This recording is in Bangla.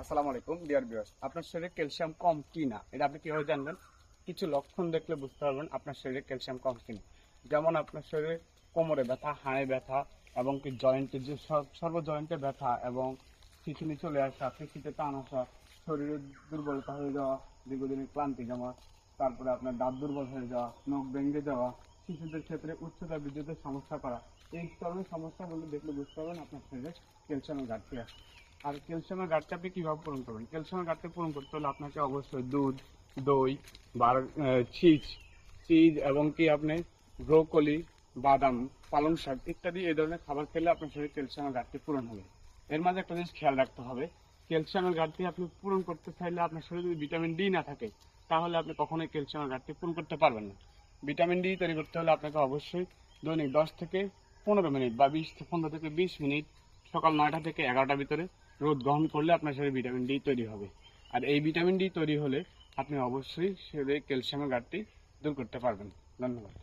আসসালামু আলাইকুম ডিয়ার ভিউয়ার্স, আপনার শরীরে ক্যালসিয়াম কম কি না এটা আপনি কিভাবে জানবেন? কিছু লক্ষণ দেখলে বুঝতে পারবেন আপনার শরীরে ক্যালসিয়াম কম কিনা। যেমন আপনার শরীরে কোমরে ব্যথা, হাড়ে ব্যথা এবং কি জয়েন্টে যে সর্ব জয়েন্টে ব্যথা এবং খিঁচুনি চলে আসা, পেশিতে টান আসা, শরীরের দুর্বলতা হয়ে যাওয়া, দীর্ঘদিনের ক্লান্তি জমা, তারপরে আপনার দাঁত দুর্বল হয়ে যাওয়া, নখ ভেঙে যাওয়া, শিশুদের ক্ষেত্রে উচ্চতা বৃদ্ধিতে সমস্যা করা, এই ধরনের সমস্যাগুলো দেখলে বুঝতে পারবেন আপনার শরীরে ক্যালসিয়ামের ঘাটতি আছে। আর ক্যালসিয়ামের ঘাটতি আপনি কিভাবে পূরণ করবেন? ক্যালসিয়ামের ঘাটতি পূরণ করতে হলে আপনাকে অবশ্যই দুধ, দই বা চিজ চিজ এবং কি আপনি ব্রোকলি, বাদাম, পালং শাক ইত্যাদি এই ধরনের খাবার খেলে আপনার শরীরে ক্যালসিয়ামের ঘাটতি পূরণ হবে। এর মাঝে একটা জিনিস খেয়াল রাখতে হবে, ক্যালসিয়ামের ঘাটতি আপনি পূরণ করতে চাইলে আপনার শরীরে যদি ভিটামিন ডি না থাকে তাহলে আপনি কখনোই ক্যালসিয়ামের ঘাটতি পূরণ করতে পারবেন না। ভিটামিন ডি তৈরি করতে হলে আপনাকে অবশ্যই দৈনিক 10 থেকে 15 মিনিট বা 15 থেকে 20 মিনিট সকাল 9টা থেকে 11টার ভিতরে রোদ গ্রহণ করলে আপনার শরীরে ভিটামিন ডি তৈরি হবে। আর এই ভিটামিন ডি তৈরি হলে আপনি অবশ্যই শরীরে ক্যালসিয়ামের ঘাটতি দূর করতে পারবেন। ধন্যবাদ।